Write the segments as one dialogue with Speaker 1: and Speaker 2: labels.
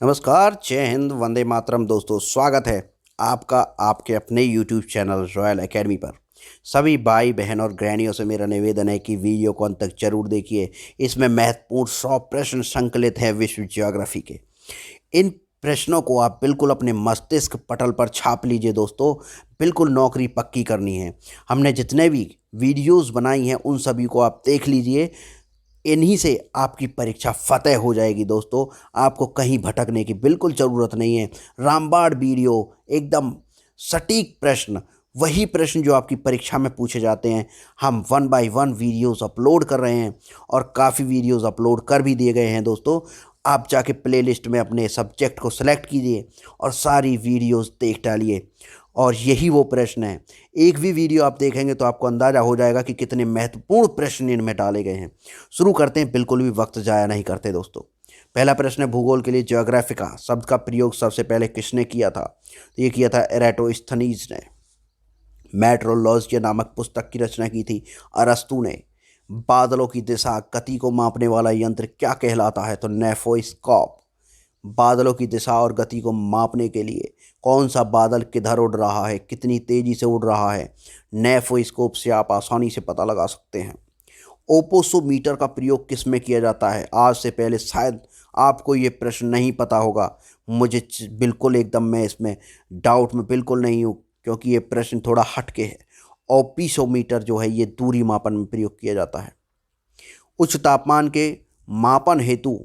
Speaker 1: नमस्कार, जय हिंद, वंदे मातरम। दोस्तों, स्वागत है आपका आपके अपने यूट्यूब चैनल रॉयल एकेडमी पर। सभी भाई बहन और गृहिणियों से मेरा निवेदन है कि वीडियो को अंत तक जरूर देखिए। इसमें महत्वपूर्ण 100 प्रश्न संकलित हैं विश्व ज्योग्राफी के। इन प्रश्नों को आप बिल्कुल अपने मस्तिष्क पटल पर छाप लीजिए दोस्तों। बिल्कुल नौकरी पक्की करनी है। हमने जितने भी वीडियोस बनाई हैं उन सभी को आप देख लीजिए। इन्हीं से आपकी परीक्षा फतेह हो जाएगी दोस्तों। आपको कहीं भटकने की बिल्कुल ज़रूरत नहीं है। रामबाण वीडियो, एकदम सटीक प्रश्न, वही प्रश्न जो आपकी परीक्षा में पूछे जाते हैं। हम 1 बाय 1 वीडियोस अपलोड कर रहे हैं और काफ़ी वीडियोस अपलोड कर भी दिए गए हैं दोस्तों। आप जाके प्लेलिस्ट में अपने सब्जेक्ट को सेलेक्ट कीजिए और सारी वीडियोस देख डालिए। और यही वो प्रश्न है। एक भी वीडियो आप देखेंगे तो आपको अंदाज़ा हो जाएगा कि कितने महत्वपूर्ण प्रश्न इनमें डाले गए हैं। शुरू करते हैं, बिल्कुल भी वक्त ज़ाया नहीं करते दोस्तों। पहला प्रश्न है भूगोल के लिए। ज्योग्राफिका शब्द का प्रयोग सबसे पहले किसने किया था? तो ये किया था एराटोस्थनीज ने। मेट्रोलॉजिया नामक पुस्तक की रचना की थी अरस्तु ने। बादलों की दिशा गति को मापने वाला यंत्र क्या कहलाता है? तो नेफोस्कोप। बादलों की दिशा और गति को मापने के लिए कौन सा बादल किधर उड़ रहा है, कितनी तेजी से उड़ रहा है, नेफोस्कोप से आप आसानी से पता लगा सकते हैं। ओपोसोमीटर का प्रयोग किस में किया जाता है? आज से पहले शायद आपको ये प्रश्न नहीं पता होगा। मुझे बिल्कुल एकदम मैं इसमें डाउट में बिल्कुल नहीं हूँ, क्योंकि ये प्रश्न थोड़ा हटके है। ओपिसोमीटर जो है ये दूरी मापन में प्रयोग किया जाता है। उच्च तापमान के मापन हेतु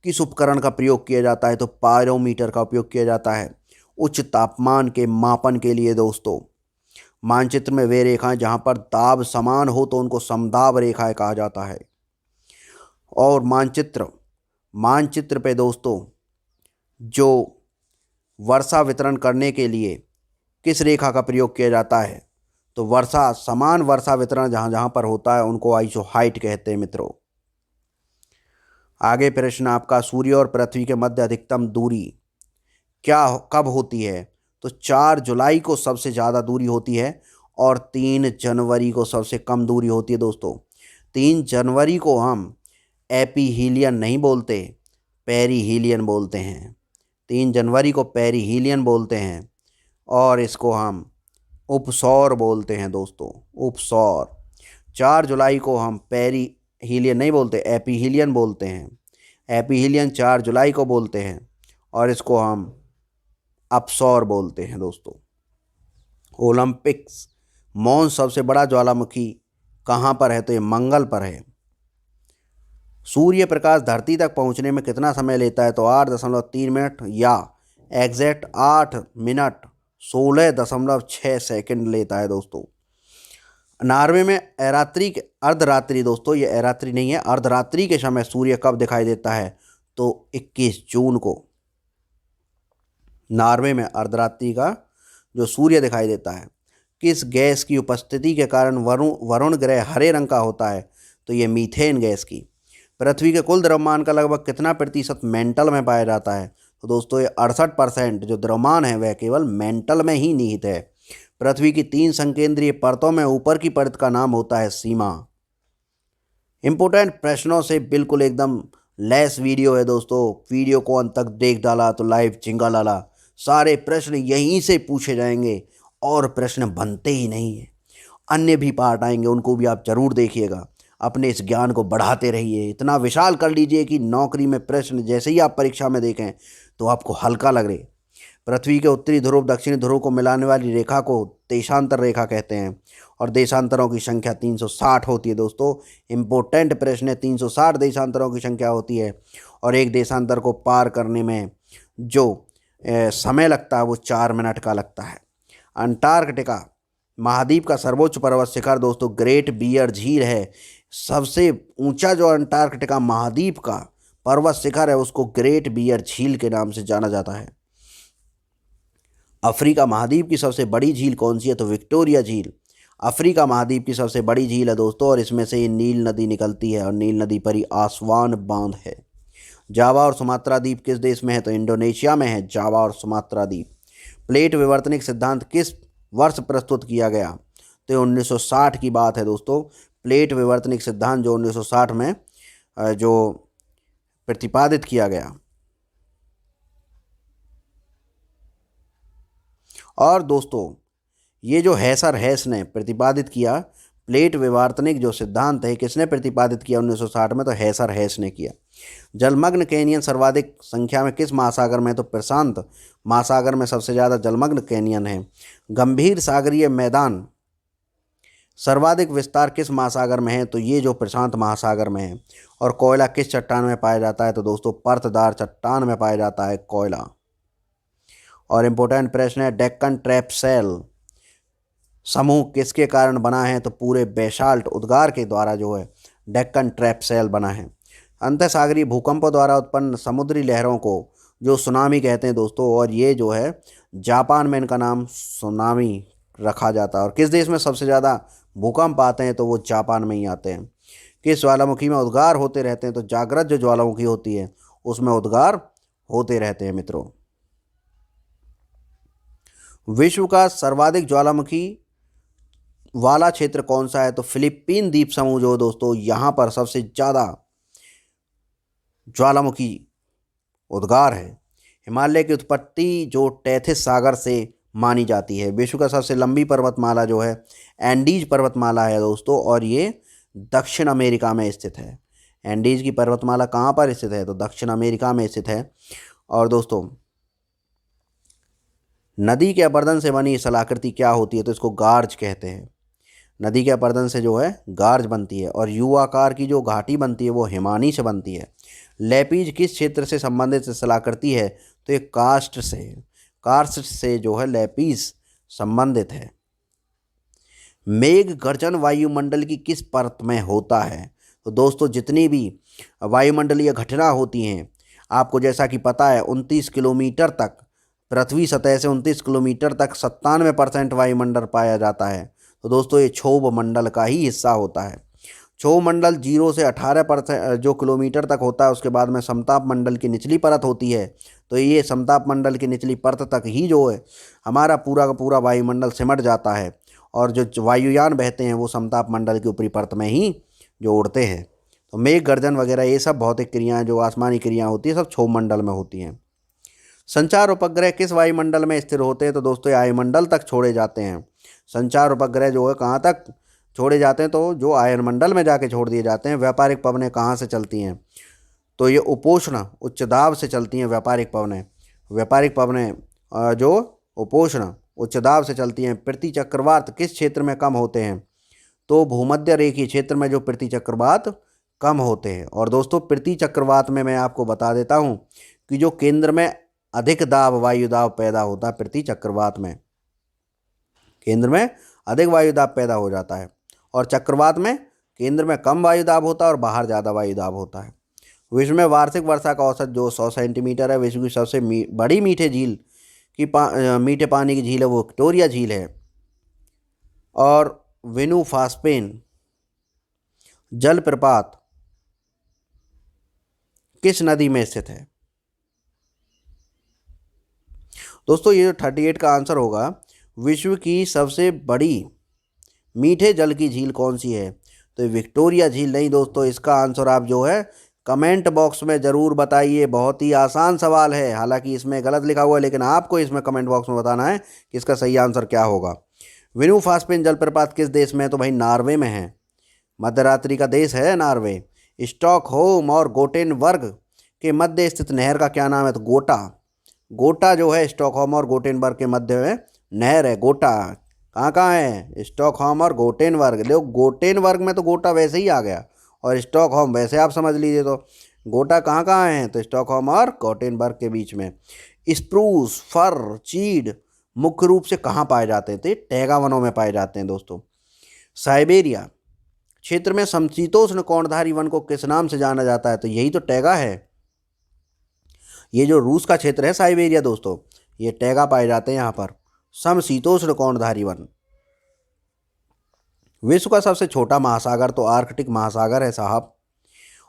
Speaker 1: किस उपकरण का प्रयोग किया जाता है? तो पायरोमीटर का उपयोग किया जाता है उच्च तापमान के मापन के लिए दोस्तों। मानचित्र में वे रेखाएं जहां पर दाब समान हो तो उनको समदाब रेखाएं कहा जाता है। और मानचित्र पे दोस्तों जो वर्षा वितरण करने के लिए किस रेखा का प्रयोग किया जाता है? तो समान वर्षा वितरण जहां जहां पर होता है उनको आइसो हाइट कहते हैं मित्रों। आगे प्रश्न आपका, सूर्य और पृथ्वी के मध्य अधिकतम दूरी कब होती है? तो 4 जुलाई को सबसे ज़्यादा दूरी होती है और 3 जनवरी को सबसे कम दूरी होती है दोस्तों। 3 जनवरी को हम एपीहीलियन नहीं बोलते, पेरीहीलियन बोलते हैं। 3 जनवरी को पेरीहीलियन बोलते हैं और इसको हम उपसौर बोलते हैं दोस्तों, उपसौर। 4 जुलाई को हम पेरीहीलियन नहीं बोलते, एपीहीलियन बोलते हैं। एपीहीलियन 4 जुलाई को बोलते हैं और इसको हम अपसौर बोलते हैं दोस्तों। ओलंपिक्स मौन सबसे बड़ा ज्वालामुखी कहाँ पर है? तो ये मंगल पर है। सूर्य प्रकाश धरती तक पहुँचने में कितना समय लेता है? तो 8.3 मिनट या एग्जैक्ट 8 मिनट 16.6 सेकंड लेता है दोस्तों। नॉर्वे में अर्धरात्रि दोस्तों, ये एरात्रि नहीं है, अर्धरात्रि के समय सूर्य कब दिखाई देता है? तो 21 जून को। नॉर्वे में अर्धरात्रि का जो सूर्य दिखाई देता है। किस गैस की उपस्थिति के कारण वरुण ग्रह हरे रंग का होता है? तो ये मीथेन गैस की। पृथ्वी के कुल द्रव्यमान का लगभग कितना प्रतिशत मेंटल में पाया जाता है? तो दोस्तों ये 68% जो द्रव्यमान है वह केवल मेंटल में ही निहित है। पृथ्वी की 3 संकेंद्रीय परतों में ऊपर की परत का नाम होता है सीमा। इंपोर्टेंट प्रश्नों से बिल्कुल एकदम लेस वीडियो है दोस्तों। वीडियो को अंत तक देख डाला तो लाइव चिंगा लाला। सारे प्रश्न यहीं से पूछे जाएंगे और प्रश्न बनते ही नहीं है। अन्य भी पार्ट आएंगे, उनको भी आप जरूर देखिएगा। अपने इस ज्ञान को बढ़ाते रहिए, इतना विशाल कर लीजिए कि नौकरी में प्रश्न जैसे ही आप परीक्षा में देखें तो आपको हल्का लगे। पृथ्वी के उत्तरी ध्रुव दक्षिणी ध्रुव को मिलाने वाली रेखा को देशांतर रेखा कहते हैं और देशांतरों की संख्या 360 होती है दोस्तों। इम्पोर्टेंट प्रश्न है, 360 देशांतरों की संख्या होती है और एक देशांतर को पार करने में जो समय लगता है वो 4 मिनट का लगता है। अंटार्कटिका महाद्वीप का सर्वोच्च पर्वत शिखर दोस्तों ग्रेट बियर झील है। सबसे ऊंचा जो अंटार्कटिका महाद्वीप का पर्वत शिखर है उसको ग्रेट बियर झील के नाम से जाना जाता है। अफ्रीका महाद्वीप की सबसे बड़ी झील कौन सी है? तो विक्टोरिया झील अफ्रीका महाद्वीप की सबसे बड़ी झील है दोस्तों और इसमें से नील नदी निकलती है और नील नदी पर ही आसवान बांध है। जावा और सुमात्रा द्वीप किस देश में है? तो इंडोनेशिया में है जावा और सुमात्रा द्वीप। प्लेट विवर्तनिक सिद्धांत किस वर्ष प्रस्तुत किया गया? तो 1960 की बात है दोस्तों। प्लेट विवर्तनिक सिद्धांत जो 1960 में जो प्रतिपादित किया गया। और दोस्तों ये जो हैसर हैस ने प्रतिपादित किया प्लेट विवर्तनिक जो सिद्धांत है, किसने प्रतिपादित किया 1960 में? तो हैसर हैस ने किया। जलमग्न कैनियन सर्वाधिक संख्या में किस महासागर में? तो प्रशांत महासागर में सबसे ज़्यादा जलमग्न कैनियन है। गंभीर सागरीय मैदान सर्वाधिक विस्तार किस महासागर में है? तो ये जो प्रशांत महासागर में है। और कोयला किस चट्टान में पाया जाता है? तो दोस्तों परतदार चट्टान में पाया जाता है कोयला। और इम्पोर्टेंट प्रश्न है, डेक्कन ट्रैपसेल समूह किसके कारण बना है? तो पूरे बेसाल्ट उद्गार के द्वारा जो है डेक्कन ट्रैपसेल बना है। अंतःसागरीय भूकंपों द्वारा उत्पन्न समुद्री लहरों को जो सुनामी कहते हैं दोस्तों, और ये जो है जापान में इनका नाम सुनामी रखा जाता है। और किस देश में सबसे ज़्यादा भूकंप आते हैं? तो वो जापान में ही आते हैं। किस ज्वालामुखी में उद्गार होते रहते हैं? तो जागृत जो ज्वालामुखी होती है उसमें उद्गार होते रहते हैं मित्रों। विश्व का सर्वाधिक ज्वालामुखी वाला क्षेत्र कौन सा है? तो फिलीपीन द्वीप समूह जो दोस्तों, यहाँ पर सबसे ज़्यादा ज्वालामुखी उद्गार है। हिमालय की उत्पत्ति जो टेथिस सागर से मानी जाती है। विश्व का सबसे लंबी पर्वतमाला जो है एंडीज पर्वतमाला है दोस्तों, और ये दक्षिण अमेरिका में स्थित है। एंडीज की पर्वतमाला कहाँ पर स्थित है? तो दक्षिण अमेरिका में स्थित है। और दोस्तों नदी के अपरदन से बनी स्थलाकृति क्या होती है? तो इसको गार्ज कहते हैं। नदी के अपरदन से जो है गार्ज बनती है। और यू आकार की जो घाटी बनती है वो हिमानी से बनती है। लेपीज किस क्षेत्र से संबंधित स्थलाकृति है? तो ये कार्स्ट से जो है लेपीज संबंधित है। मेघ गर्जन वायुमंडल की किस परत में होता है? तो दोस्तों जितनी भी वायुमंडलीय घटना होती हैं, आपको जैसा कि पता है 29 किलोमीटर तक पृथ्वी सतह से 29 किलोमीटर तक 97% वायुमंडल पाया जाता है। तो दोस्तों ये क्षोभ मंडल का ही हिस्सा होता है। क्षोभ मंडल 0 से 18% जो किलोमीटर तक होता है, उसके बाद में समताप मंडल की निचली परत होती है। तो ये समताप मंडल की निचली परत तक ही जो है हमारा पूरा का पूरा वायुमंडल सिमट जाता है। और जो वायुयान बहते हैं वो समताप मंडल की ऊपरी परत में ही जो उड़ते हैं। तो मेघ गर्जन वगैरह ये सब भौतिक क्रियाएँ जो आसमानी क्रियाएँ होती हैं सब क्षोभ मंडल में होती हैं। संचार उपग्रह किस वायुमंडल में स्थिर होते हैं? तो दोस्तों वायुमंडल तक छोड़े जाते हैं। संचार उपग्रह जो है कहाँ तक छोड़े जाते हैं? तो जो आयनमंडल में जाके छोड़ दिए जाते हैं। व्यापारिक पवनें कहाँ से चलती हैं? तो ये उपोष्ण उच्च दाब से चलती हैं व्यापारिक पवनें जो उपोष्ण उच्च दाब से चलती हैं। प्रति चक्रवात किस क्षेत्र में कम होते हैं? तो भूमध्य रेखीय क्षेत्र में जो प्रति चक्रवात कम होते हैं। और दोस्तों प्रति चक्रवात में मैं आपको बता देता हूँ कि जो केंद्र में अधिक दाब वायु दाब पैदा होता है प्रति चक्रवात में, केंद्र में अधिक वायु दाब पैदा हो जाता है। और चक्रवात में केंद्र में कम वायु दाब होता है और बाहर ज़्यादा वायु दाब होता है। विश्व में वार्षिक वर्षा का औसत जो 100 सेंटीमीटर है। विश्व की सबसे बड़ी मीठे पानी की झील है वो विक्टोरिया झील है। और वेनु फास्पेन जलप्रपात किस नदी में स्थित है? दोस्तों ये जो 38 का आंसर होगा, विश्व की सबसे बड़ी मीठे जल की झील कौन सी है? तो विक्टोरिया झील नहीं दोस्तों। इसका आंसर आप जो है कमेंट बॉक्स में ज़रूर बताइए। बहुत ही आसान सवाल है, हालांकि इसमें गलत लिखा हुआ है, लेकिन आपको इसमें कमेंट बॉक्स में बताना है कि इसका सही आंसर क्या होगा। वेनु फास्पेन जलप्रपात किस देश में है? तो भाई नॉर्वे में है। मध्यरात्रि का देश है नॉर्वे। स्टॉकहोम और गोटेनबर्ग के मध्य स्थित नहर का क्या नाम है? तो गोटा जो है स्टॉकहोम और गोटेनबर्ग के मध्य में नहर है गोटा। कहाँ है? स्टॉकहोम और गोटेनबर्ग। देखो गोटेनबर्ग में तो गोटा वैसे ही आ गया, और स्टॉकहोम वैसे आप समझ लीजिए। तो गोटा कहाँ है? तो स्टॉकहोम और गोटेनबर्ग के बीच में। स्प्रूस, फर, चीड़ मुख्य रूप से कहाँ पाए जाते थे? टैगा वनों में पाए जाते हैं दोस्तों। साइबेरिया क्षेत्र में समशीतोष्ण कोणधारी वन को किस नाम से जाना जाता है? तो यही तो टैगा है। ये जो रूस का क्षेत्र है साइबेरिया दोस्तों, ये टैगा पाए जाते हैं यहाँ पर, समशीतोष्ण कोणधारी वन। विश्व का सबसे छोटा महासागर तो आर्कटिक महासागर है साहब।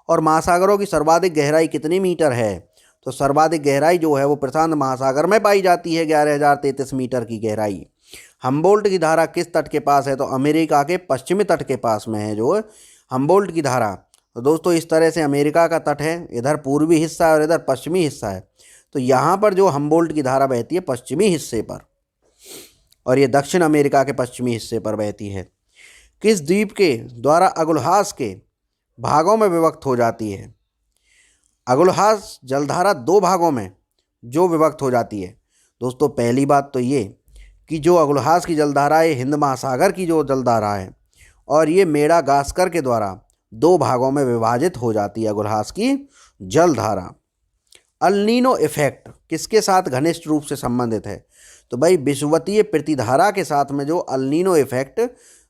Speaker 1: और महासागरों की सर्वाधिक गहराई कितनी मीटर है? तो सर्वाधिक गहराई जो है वो प्रशांत महासागर में पाई जाती है, 11,033 मीटर की गहराई। हम्बोल्ट की धारा किस तट के पास है? तो अमेरिका के पश्चिमी तट के पास में है जो हम्बोल्ट की धारा। तो दोस्तों इस तरह से अमेरिका का तट है, इधर पूर्वी हिस्सा है और इधर पश्चिमी हिस्सा है। तो यहाँ पर जो हम्बोल्ट की धारा बहती है पश्चिमी हिस्से पर। और ये दक्षिण अमेरिका के पश्चिमी हिस्से पर बहती है। किस द्वीप के द्वारा अगुलहास के भागों में विभक्त हो जाती है? अगुलहास जलधारा दो भागों में जो विभक्त हो जाती है। दोस्तों पहली बात तो ये कि जो अगुलहास की जलधारा है हिंद महासागर की जो जलधारा है, और ये मेडागास्कर के द्वारा दो भागों में विभाजित हो जाती है अगुलहास की जलधारा। अल नीनो इफेक्ट किसके साथ घनिष्ठ रूप से संबंधित है? तो भाई विषुवतीय प्रतिधारा के साथ में जो अल नीनो इफेक्ट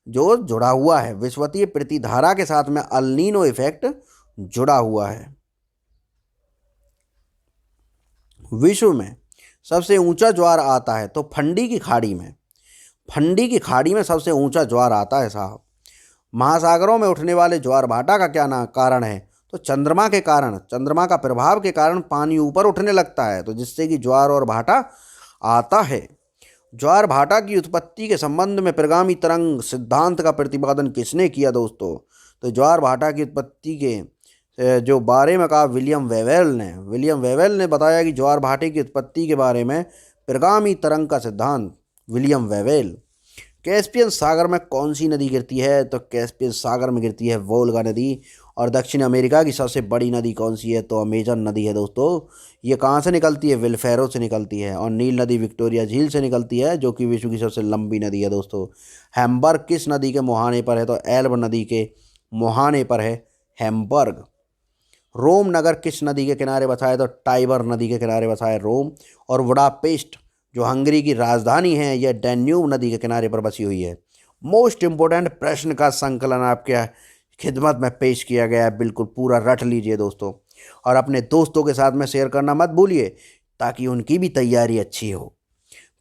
Speaker 1: जो जुड़ा हुआ है, विषुवतीय प्रतिधारा के साथ में अल नीनो इफेक्ट जुड़ा हुआ है। विश्व में सबसे ऊंचा ज्वार आता है तो फंडी की खाड़ी में, फंडी की खाड़ी में सबसे ऊंचा ज्वार आता है साहब। महासागरों में उठने वाले ज्वार भाटा का क्या कारण है? तो चंद्रमा के कारण, चंद्रमा का प्रभाव के कारण पानी ऊपर उठने लगता है, तो जिससे कि ज्वार और भाटा आता है। ज्वार भाटा की उत्पत्ति के संबंध में प्रगामी तरंग सिद्धांत का प्रतिपादन किसने किया दोस्तों? तो ज्वार भाटा की उत्पत्ति के जो बारे में कहा विलियम वेवेल ने बताया कि ज्वार भाटे की उत्पत्ति के बारे में प्रगामी तरंग का सिद्धांत विलियम वेवेल। कैस्पियन सागर में कौन सी नदी गिरती है? तो कैस्पियन सागर में गिरती है वोल्गा नदी। और दक्षिण अमेरिका की सबसे बड़ी नदी कौन सी है? तो अमेजन नदी है दोस्तों। ये कहाँ से निकलती है? विलफेरो से निकलती है। और नील नदी विक्टोरिया झील से निकलती है, जो कि विश्व की सबसे लंबी नदी है दोस्तों। हैम्बर्ग किस नदी के मुहाने पर है? तो एल्ब नदी के मुहाने पर है हैम्बर्ग। रोम नगर किस नदी के किनारे बसा है? तो टाइबर नदी के किनारे बसा है रोम। और बुडापेस्ट जो हंगरी की राजधानी है, यह डैन्यूब नदी के किनारे पर बसी हुई है। मोस्ट इम्पोर्टेंट प्रश्न का संकलन आपके खिदमत में पेश किया गया है, बिल्कुल पूरा रट लीजिए दोस्तों, और अपने दोस्तों के साथ में शेयर करना मत भूलिए ताकि उनकी भी तैयारी अच्छी हो।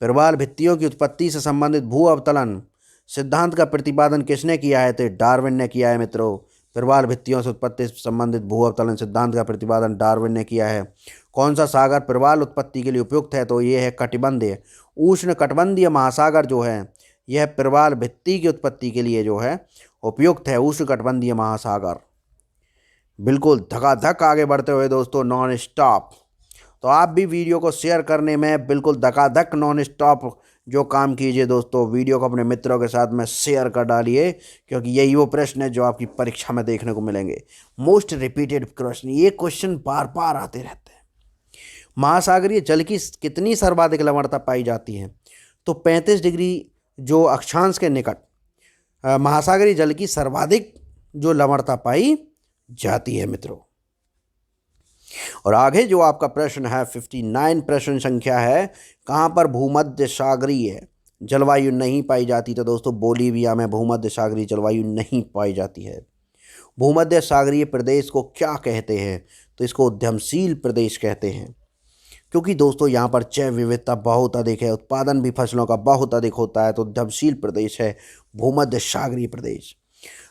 Speaker 1: प्रवाल भित्तियों की उत्पत्ति से संबंधित भू अवतलन सिद्धांत का प्रतिपादन किसने किया है? तो डार्विन ने किया है मित्रों। प्रवाल भित्तियों से उत्पत्ति से संबंधित भू अवतलन सिद्धांत का प्रतिपादन डार्विन ने किया है। कौन सा सागर प्रवाल उत्पत्ति के लिए उपयुक्त है? तो ये है कटिबंधीय उष्ण कटिबंधीय महासागर जो है, यह प्रवाल भित्ति की उत्पत्ति के लिए जो है उपयुक्त है, उष्ण कटिबंधीय महासागर। बिल्कुल धकाधक आगे बढ़ते हुए दोस्तों नॉन स्टॉप, तो आप भी वीडियो को शेयर करने में बिल्कुल धकाधक नॉन स्टॉप जो काम कीजिए दोस्तों। वीडियो को अपने मित्रों के साथ में शेयर कर डालिए, क्योंकि यही वो प्रश्न है जो आपकी परीक्षा में देखने को मिलेंगे। मोस्ट रिपीटेड प्रश्न, ये क्वेश्चन बार बार आते रहते हैं। महासागरीय जल की कितनी सर्वाधिक लवणता पाई जाती है? तो 35 डिग्री जो अक्षांश के निकट महासागरीय जल की सर्वाधिक जो लवणता पाई जाती है मित्रों। और आगे जो आपका प्रश्न है 59 प्रश्न संख्या है, कहाँ पर भूमध्य सागरीय जलवायु नहीं पाई जाती? तो दोस्तों बोलीविया में भूमध्य सागरीय जलवायु नहीं पाई जाती है। भूमध्य सागरीय प्रदेश को क्या कहते हैं? तो इसको उद्यमशील प्रदेश कहते हैं, क्योंकि दोस्तों यहाँ पर जैव विविधता बहुत अधिक है, उत्पादन भी फसलों का बहुत अधिक होता है, तो उद्यमशील प्रदेश है भूमध्य सागरीय प्रदेश।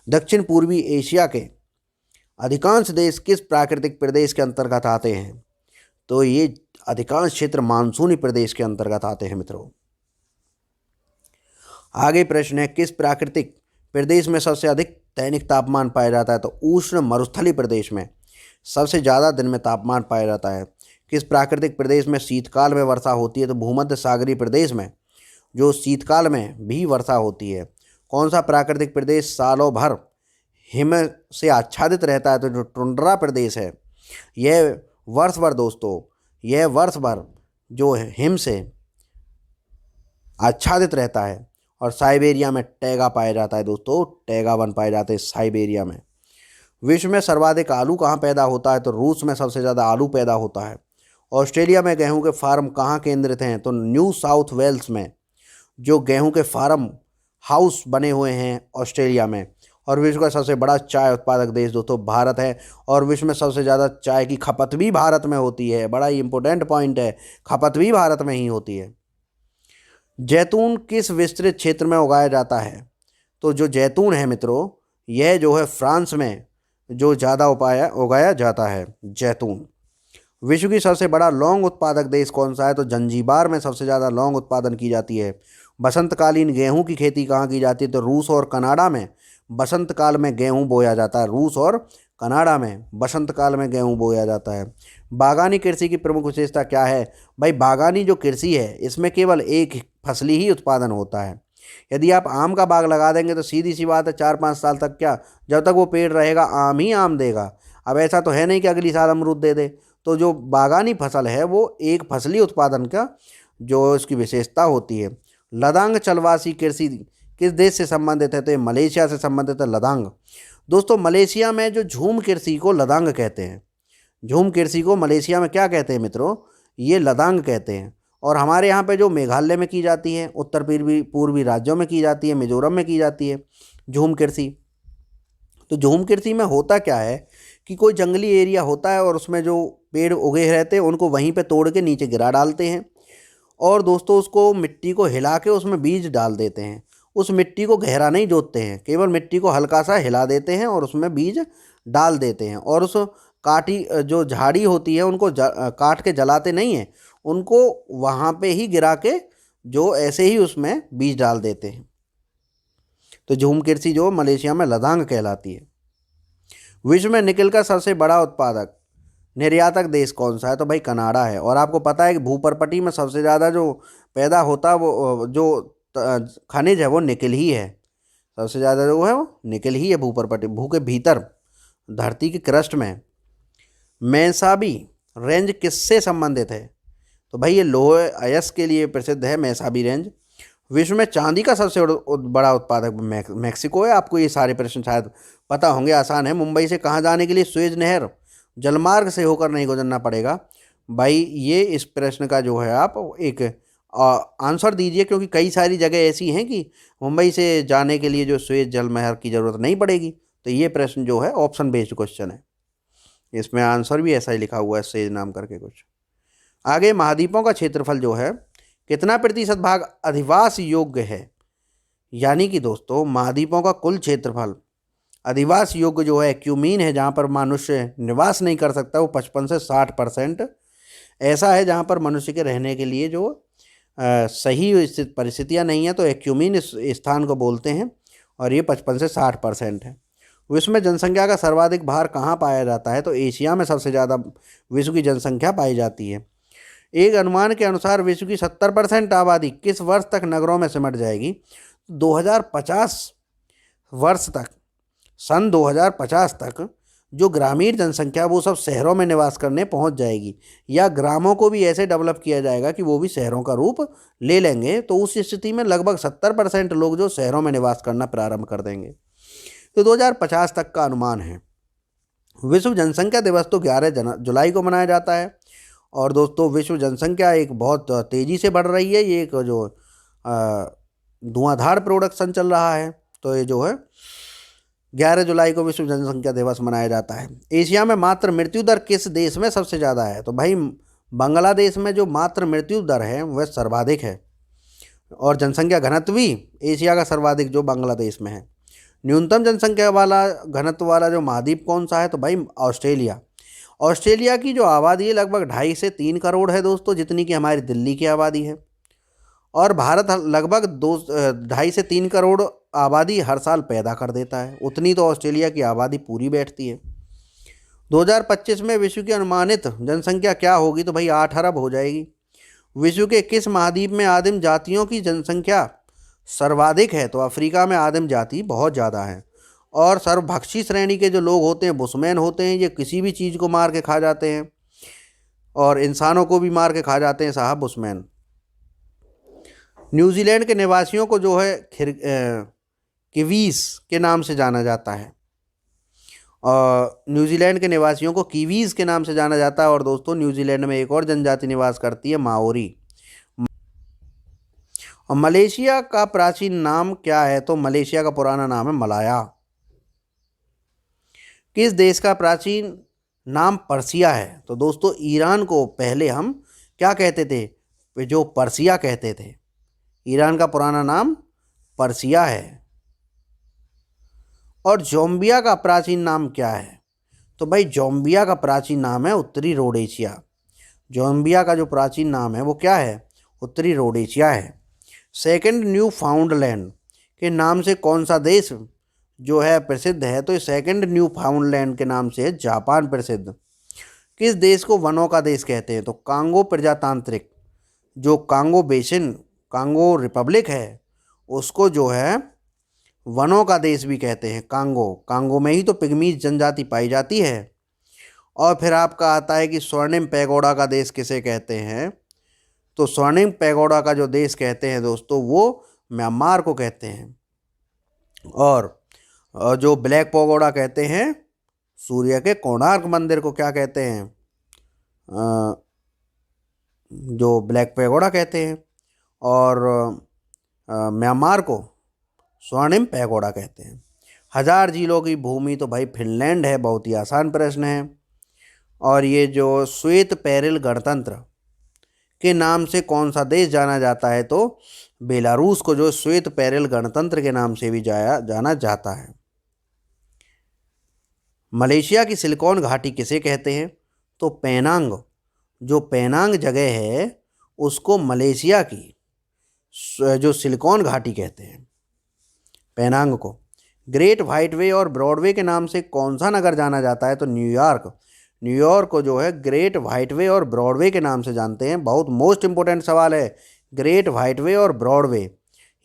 Speaker 1: दक्षिण पूर्वी एशिया के अधिकांश देश किस प्राकृतिक प्रदेश के अंतर्गत आते हैं? तो ये अधिकांश क्षेत्र मानसूनी प्रदेश के अंतर्गत आते हैं मित्रों। आगे प्रश्न है, किस प्राकृतिक प्रदेश में सबसे अधिक दैनिक तापमान पाया जाता है? तो उष्ण मरुस्थलीय प्रदेश में सबसे ज़्यादा दिन में तापमान पाया जाता है। किस प्राकृतिक प्रदेश में शीतकाल में वर्षा होती है? तो भूमध्य सागरीय प्रदेश में जो शीतकाल में भी वर्षा होती है। कौन सा प्राकृतिक प्रदेश सालों भर हिम से आच्छादित रहता है? तो जो टुंड्रा प्रदेश है, यह वर्ष भर दोस्तों, यह वर्ष भर जो है हिम से आच्छादित रहता है। और साइबेरिया में टैगा पाया जाता है दोस्तों, टैगा वन पाए जाते हैं साइबेरिया में। विश्व में सर्वाधिक आलू कहाँ पैदा होता है? तो रूस में सबसे ज़्यादा आलू पैदा होता है। ऑस्ट्रेलिया में गेहूं के फार्म कहाँ केंद्रित हैं? तो न्यू साउथ वेल्स में जो गेहूं के फार्म हाउस बने हुए हैं ऑस्ट्रेलिया में। और विश्व का सबसे बड़ा चाय उत्पादक देश दोस्तों भारत है, और विश्व में सबसे ज़्यादा चाय की खपत भी भारत में होती है। बड़ा ही इंपॉर्टेंट पॉइंट है, खपत भी भारत में ही होती है। जैतून किस विस्तृत क्षेत्र में उगाया जाता है? तो जो जैतून है मित्रों, यह जो है फ्रांस में जो ज़्यादा उगाया जाता है जैतून। विश्व की सबसे बड़ा लौंग उत्पादक देश कौन सा है? तो जंजीबार में सबसे ज़्यादा लौंग उत्पादन की जाती है। बसंतकालीन गेहूं की खेती कहाँ की जाती है? तो रूस और कनाडा में बसंत काल में गेहूं बोया जाता है, रूस और कनाडा में बसंत काल में गेहूँ बोया जाता है। बागानी कृषि की प्रमुख विशेषता क्या है? भाई बागानी जो कृषि है इसमें केवल एक फसली ही उत्पादन होता है। यदि आप आम का बाग लगा देंगे तो सीधी सी बात है 4-5 साल तक क्या, जब तक वो पेड़ रहेगा आम ही आम देगा। अब ऐसा तो है नहीं कि अगली साल अमरूद दे दे। तो जो बागानी फसल है वो एक फसली उत्पादन का जो इसकी विशेषता होती है। लदांग चलवासी कृषि किस देश से संबंधित है? तो ये मलेशिया से संबंधित है, लदांग। दोस्तों मलेशिया में जो झूम कृषि को लदांग कहते हैं। झूम कृषि को मलेशिया में क्या कहते हैं मित्रों? ये लदांग कहते हैं। और हमारे यहाँ पे जो मेघालय में की जाती है, उत्तर पूर्वी राज्यों में की जाती है, मिजोरम में की जाती है झूम कृषि। तो झूम कृषि में होता क्या है कि कोई जंगली एरिया होता है और उसमें जो पेड़ उगे रहते हैं उनको वहीं पे तोड़ के नीचे गिरा डालते हैं और दोस्तों उसको मिट्टी को हिला के उसमें बीज डाल देते हैं। उस मिट्टी को गहरा नहीं जोतते हैं, केवल मिट्टी को हल्का सा हिला देते हैं और उसमें बीज डाल देते हैं। और उस काटी जो झाड़ी होती है उनको काट के जलाते नहीं हैं, उनको वहाँ पे ही गिरा के जो ऐसे ही उसमें बीज डाल देते हैं। तो झूम कृषि जो मलेशिया में लदांग कहलाती है। विश्व में निकल का सबसे बड़ा उत्पादक निर्यातक देश कौन सा है? तो भाई कनाडा है। और आपको पता है कि भूपर्पटी में सबसे ज़्यादा जो पैदा होता है वो जो खनिज है वो निकल ही है। सबसे ज़्यादा जो है वो निकल ही है भूपर्पटी, भू के भीतर धरती के क्रस्ट में। मैसाबी रेंज किससे संबंधित है? तो भाई ये लोहे अयस्क के लिए प्रसिद्ध है मैसाबी रेंज। विश्व में चांदी का सबसे बड़ा उत्पादक मैक्सिको है। आपको ये सारे प्रश्न शायद पता होंगे, आसान है। मुंबई से कहाँ जाने के लिए स्वेज नहर जलमार्ग से होकर नहीं गुजरना पड़ेगा? भाई ये इस प्रश्न का जो है आप एक आंसर दीजिए, क्योंकि कई सारी जगह ऐसी हैं कि मुंबई से जाने के लिए जो स्वेज जलमार्ग की ज़रूरत नहीं पड़ेगी। तो ये प्रश्न जो है ऑप्शन बेस्ड क्वेश्चन है, इसमें आंसर भी ऐसा ही लिखा हुआ है स्वेज नाम करके कुछ। आगे महाद्वीपों का क्षेत्रफल जो है कितना प्रतिशत भाग अधिवास योग्य है? यानी कि दोस्तों महाद्वीपों का कुल क्षेत्रफल अधिवास योग्य जो है एक्यूमीन है, जहाँ पर मनुष्य निवास नहीं कर सकता, वो 55 से 60% ऐसा है जहाँ पर मनुष्य के रहने के लिए जो सही परिस्थितियाँ नहीं है, तो एक्यूमीन इस स्थान को बोलते हैं और ये 55 से 60% है। विश्व में जनसंख्या का सर्वाधिक भार कहाँ पाया जाता है? तो एशिया में सबसे ज़्यादा विश्व की जनसंख्या पाई जाती है। एक अनुमान के अनुसार विश्व की 70% आबादी किस वर्ष तक नगरों में सिमट जाएगी? 2050 वर्ष तक, सन 2050 तक जो ग्रामीण जनसंख्या वो सब शहरों में निवास करने पहुंच जाएगी, या ग्रामों को भी ऐसे डेवलप किया जाएगा कि वो भी शहरों का रूप ले लेंगे। तो उस स्थिति में लगभग 70% लोग जो शहरों में निवास करना प्रारंभ कर देंगे। तो 2050 तक का अनुमान है। विश्व जनसंख्या दिवस तो 11 जुलाई को मनाया जाता है। और दोस्तों विश्व जनसंख्या एक बहुत तेज़ी से बढ़ रही है, ये एक जो धुआंधार प्रोडक्शन चल रहा है। तो ये जो है 11 जुलाई को विश्व जनसंख्या दिवस मनाया जाता है। एशिया में मातृ मृत्यु दर किस देश में सबसे ज़्यादा है? तो भाई बांग्लादेश में जो मातृ मृत्यु दर है वह सर्वाधिक है। और जनसंख्या घनत्व भी एशिया का सर्वाधिक जो बांग्लादेश में है। न्यूनतम जनसंख्या वाला घनत्व वाला जो महाद्वीप कौन सा है? तो भाई ऑस्ट्रेलिया। ऑस्ट्रेलिया की जो आबादी है लगभग 2.5 से 3 करोड़ है दोस्तों, जितनी कि हमारी दिल्ली की आबादी है। और भारत लगभग 2.5 से 3 करोड़ आबादी हर साल पैदा कर देता है, उतनी तो ऑस्ट्रेलिया की आबादी पूरी बैठती है। 2025 में विश्व की अनुमानित जनसंख्या क्या होगी? तो भाई 8 अरब हो जाएगी। विश्व के किस महाद्वीप में आदिम जातियों की जनसंख्या सर्वाधिक है? तो अफ्रीका में आदिम जाति बहुत ज़्यादा है। और सर्वभक्षी श्रेणी के जो लोग होते हैं बुशमैन होते हैं, ये किसी भी चीज़ को मार के खा जाते हैं और इंसानों को भी मार के खा जाते हैं साहब बुशमैन। न्यूजीलैंड के निवासियों को जो है किवीज़ के नाम से जाना जाता है। और न्यूजीलैंड के निवासियों को कीवीज़ के नाम से जाना जाता है। और दोस्तों न्यूजीलैंड में एक और जनजाति निवास करती है, माओरी। और मलेशिया का प्राचीन नाम क्या है? तो मलेशिया का पुराना नाम है मलाया। किस देश का प्राचीन नाम पर्सिया है? तो दोस्तों ईरान को पहले हम क्या कहते थे? जो पर्सिया कहते थे। ईरान का पुराना नाम पर्सिया है। और जोम्बिया का प्राचीन नाम क्या है? तो भाई जोम्बिया का प्राचीन नाम है उत्तरी रोडेशिया। जोम्बिया का जो प्राचीन नाम है वो क्या है? उत्तरी रोडेशिया है। सेकंड न्यू फाउंडलैंड के नाम से कौन सा देश जो है प्रसिद्ध है, तो सेकंड न्यू फाउंडलैंड के नाम से है जापान प्रसिद्ध। किस देश को वनों का देश कहते हैं? तो कांगो प्रजातांत्रिक, जो कांगो बेसिन, कांगो रिपब्लिक है, उसको जो है वनों का देश भी कहते हैं। कांगो, कांगो में ही तो पिग्मीज जनजाति पाई जाती है। और फिर आपका आता है कि स्वर्णिम पैगोडा का देश किसे कहते हैं? तो स्वर्णिम पैगोडा का जो देश कहते हैं दोस्तों, वो म्यांमार को कहते हैं। और जो ब्लैक पैगोडा कहते हैं, सूर्य के कोणार्क मंदिर को क्या कहते हैं? जो ब्लैक पैगोडा कहते हैं। और म्यांमार को स्वर्णिम पैगोडा कहते हैं। 1000 झीलों की भूमि, तो भाई फिनलैंड है। बहुत ही आसान प्रश्न है। और ये जो श्वेत पेरिल गणतंत्र के नाम से कौन सा देश जाना जाता है? तो बेलारूस को जो श्वेत पेरिल गणतंत्र के नाम से भी जाना जाता है। मलेशिया की सिलिकॉन घाटी किसे कहते हैं? तो पेनांग, जो पेनांग जगह है उसको मलेशिया की जो सिलिकॉन घाटी कहते हैं, पेनांग को। ग्रेट व्हाइट वे और ब्रॉडवे के नाम से कौन सा नगर जाना जाता है? तो न्यूयॉर्क। न्यूयॉर्क को जो है ग्रेट व्हाइट वे और ब्रॉडवे के नाम से जानते हैं। बहुत मोस्ट इंपॉर्टेंट सवाल है। ग्रेट व्हाइट वे और ब्रॉडवे,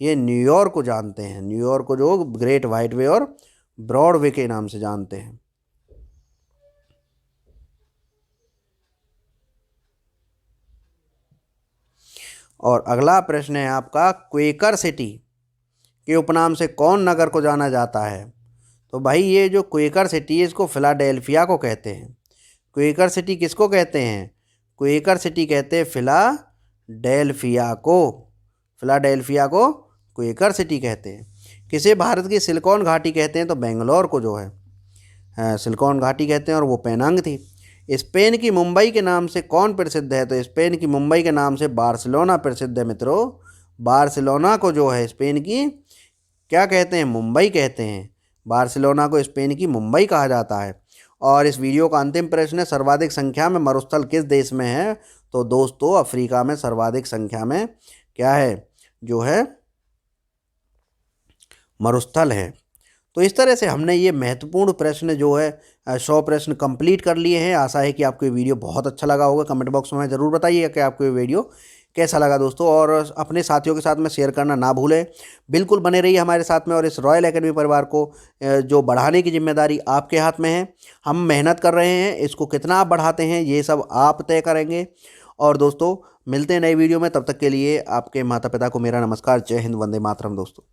Speaker 1: ये न्यूयॉर्क को जानते हैं। न्यूयॉर्क को जो ग्रेट व्हाइट वे और ब्रॉडवे के नाम से जानते हैं। और अगला प्रश्न है आपका, क्वेकर सिटी के उपनाम से कौन नगर को जाना जाता है? तो भाई ये जो क्वेकर सिटी है, इसको फिलाडेल्फिया को कहते हैं। क्वेकर सिटी किसको कहते हैं? क्वेकर सिटी कहते हैं फिलाडेल्फिया को। फिलाडेल्फिया को क्वेकर सिटी कहते हैं। किसे भारत की सिलिकॉन घाटी कहते हैं? तो बेंगलोर को जो है सिलिकॉन घाटी कहते हैं, और वो पेनांग थी। स्पेन की मुंबई के नाम से कौन प्रसिद्ध है? तो स्पेन की मुंबई के नाम से बार्सिलोना प्रसिद्ध है मित्रों। बार्सिलोना को जो है स्पेन की क्या कहते हैं? मुंबई कहते हैं। बार्सिलोना को स्पेन की मुंबई कहा जाता है। और इस वीडियो का अंतिम प्रश्न है, सर्वाधिक संख्या में मरुस्थल किस देश में है? तो दोस्तों अफ्रीका में सर्वाधिक संख्या में क्या है? जो है मरुस्थल है। तो इस तरह से हमने ये महत्वपूर्ण प्रश्न जो है 100 प्रश्न कंप्लीट कर लिए हैं। आशा है कि आपको ये वीडियो बहुत अच्छा लगा होगा। कमेंट बॉक्स में ज़रूर बताइएगा कि आपको ये वीडियो कैसा लगा दोस्तों। और अपने साथियों के साथ में शेयर करना ना भूलें। बिल्कुल बने रहिए हमारे साथ में। और इस रॉयल एकेडमी परिवार को जो बढ़ाने की जिम्मेदारी आपके हाथ में है। हम मेहनत कर रहे हैं, इसको कितना आप बढ़ाते हैं ये सब आप तय करेंगे। और दोस्तों मिलते हैं नई वीडियो में, तब तक के लिए आपके माता पिता को मेरा नमस्कार। जय हिंद, वंदे मातरम दोस्तों।